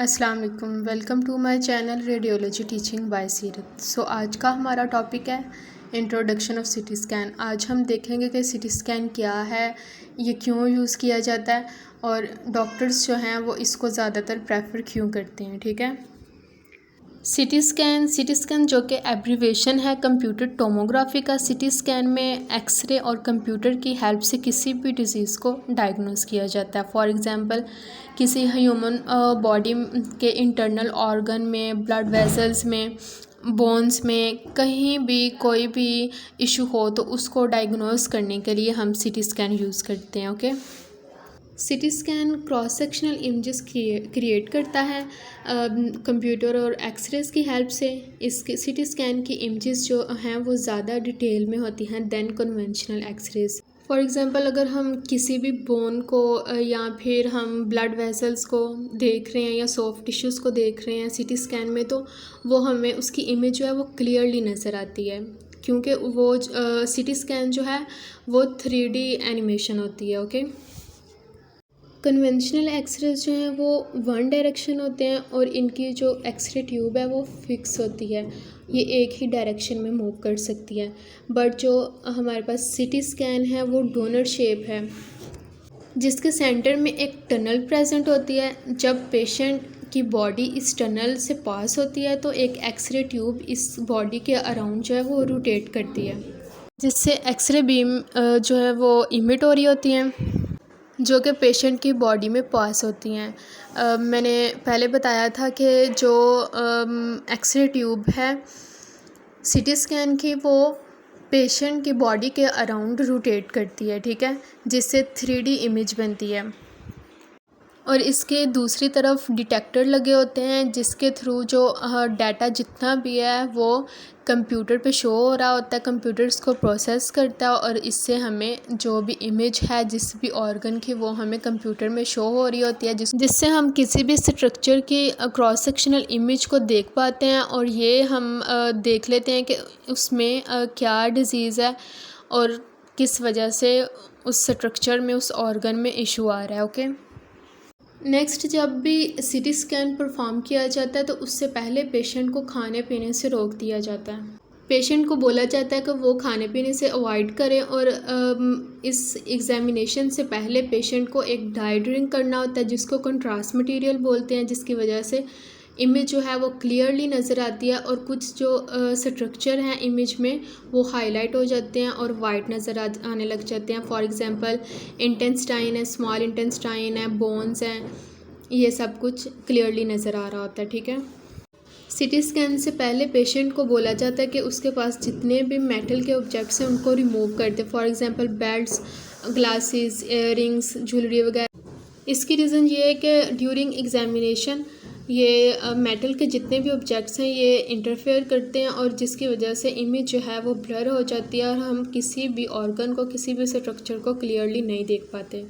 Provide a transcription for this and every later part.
अस्सलाम वालेकुम, welcome to my channel radiology teaching by Seerat. आज का हमारा टॉपिक है इंट्रोडक्शन ऑफ सिटी स्कैन। आज हम देखेंगे कि सिटी स्कैन क्या है, ये क्यों यूज़ किया जाता है और डॉक्टर्स जो हैं वो इसको ज़्यादातर प्रेफर क्यों करते हैं। ठीक है, सिटी स्कैन जो कि एब्रीवेशन है कंप्यूटर टोमोग्राफी का। सिटी स्कैन में एक्सरे और कंप्यूटर की हेल्प से किसी भी डिज़ीज़ को डायग्नोस किया जाता है। फॉर एग्जांपल किसी ह्यूमन बॉडी के इंटरनल ऑर्गन में, ब्लड वेसल्स में, बोन्स में कहीं भी कोई भी इशू हो तो उसको डायग्नोस करने के लिए हम सिटी स्कैन यूज़ करते हैं। Okay, CT scan cross sectional images create करता है कंप्यूटर और एक्सरेज की हेल्प से। इसके सिटी स्कैन की इमेजेस जो हैं वो ज़्यादा डिटेल में होती हैं than conventional x-rays. For example अगर हम किसी भी बोन को या फिर हम ब्लड वेसल्स को देख रहे हैं या सॉफ्ट टिश्यूज़ को देख रहे हैं सिटी स्कैन में, तो वो हमें उसकी इमेज जो है वो क्लियरली नज़र आती है, क्योंकि वो सिटी स्कैन जो है वो 3D एनिमेशन होती है। ओके, कन्वेंशनल एक्सरेज जो हैं वो वन डायरेक्शन होते हैं और इनकी जो एक्सरे ट्यूब है वो फिक्स होती है, ये एक ही डायरेक्शन में मूव कर सकती है। बट जो हमारे पास सिटी स्कैन है वो डोनट शेप है, जिसके सेंटर में एक टनल प्रेजेंट होती है। जब पेशेंट की बॉडी इस टनल से पास होती है तो एक एक्सरे ट्यूब इस बॉडी के अराउंड जो है वो रोटेट करती है, जिससे एक्सरे बीम जो है वो इमिट हो रही होती हैं, जो कि पेशेंट की बॉडी में पास होती हैं। मैंने पहले बताया था कि जो एक्सरे ट्यूब है सिटी स्कैन की वो पेशेंट की बॉडी के अराउंड रोटेट करती है, ठीक है, जिससे 3D इमेज बनती है। और इसके दूसरी तरफ डिटेक्टर लगे होते हैं, जिसके थ्रू जो डाटा जितना भी है वो कंप्यूटर पे शो हो रहा होता है। कंप्यूटर इसको प्रोसेस करता है और इससे हमें जो भी इमेज है जिस भी ऑर्गन की वो हमें कंप्यूटर में शो हो रही होती है, जिससे हम किसी भी स्ट्रक्चर की क्रॉस सेक्शनल इमेज को देख पाते हैं और ये हम देख लेते हैं कि उसमें क्या डिज़ीज़ है और किस वजह से उस स्ट्रक्चर में, उस ऑर्गन में इशू आ रहा है। ओके, नेक्स्ट, जब भी सिटी स्कैन परफॉर्म किया जाता है तो उससे पहले पेशेंट को खाने पीने से रोक दिया जाता है। पेशेंट को बोला जाता है कि वो खाने पीने से अवॉइड करें और इस एग्जामिनेशन से पहले पेशेंट को एक डाइट ड्रिंक करना होता है, जिसको कंट्रास्ट मटेरियल बोलते हैं, जिसकी वजह से इमेज जो है वो क्लियरली नज़र आती है और कुछ जो स्ट्रक्चर हैं इमेज में वो हाईलाइट हो जाते हैं और वाइट नज़र आने लग जाते हैं। फॉर एग्जांपल इंटेस्टाइन है, स्मॉल इंटेस्टाइन है, बोन्स हैं, ये सब कुछ क्लियरली नज़र आ रहा होता है। ठीक है, सिटी स्कैन से पहले पेशेंट को बोला जाता है कि उसके पास जितने भी मेटल के ऑब्जेक्ट्स हैं उनको रिमूव कर दे। For example belts, glasses, earrings, jewellery वगैरह। इसकी रीज़न ये है कि ड्यूरिंग एग्जामिनेशन ये मेटल के जितने भी ऑब्जेक्ट्स हैं ये इंटरफेयर करते हैं और जिसकी वजह से इमेज जो है वो ब्लर हो जाती है और हम किसी भी ऑर्गन को, किसी भी स्ट्रक्चर को क्लियरली नहीं देख पाते।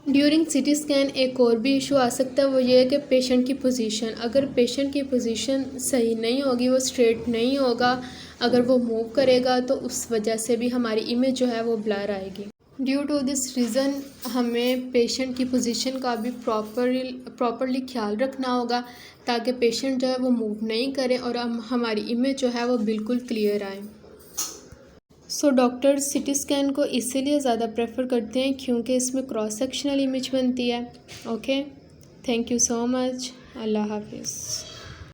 ड्यूरिंग सिटी स्कैन एक और भी इशू आ सकता है, वो ये है कि पेशेंट की पोजीशन, अगर पेशेंट की पोजीशन सही नहीं होगी, वो स्ट्रेट नहीं होगा, अगर वो मूव करेगा तो उस वजह से भी हमारी इमेज जो है वो ब्लर आएगी। ड्यू टू दिस रीज़न हमें पेशेंट की पोजीशन का भी प्रॉपरली ख्याल रखना होगा ताकि पेशेंट जो है वो मूव नहीं करे और हमारी इमेज जो है वो बिल्कुल क्लियर आए। डॉक्टर्स सिटी स्कैन को इसीलिए ज़्यादा प्रेफर करते हैं क्योंकि इसमें क्रॉस सेक्शनल इमेज बनती है। Okay, thank you so much, अल्लाह हाफिज़।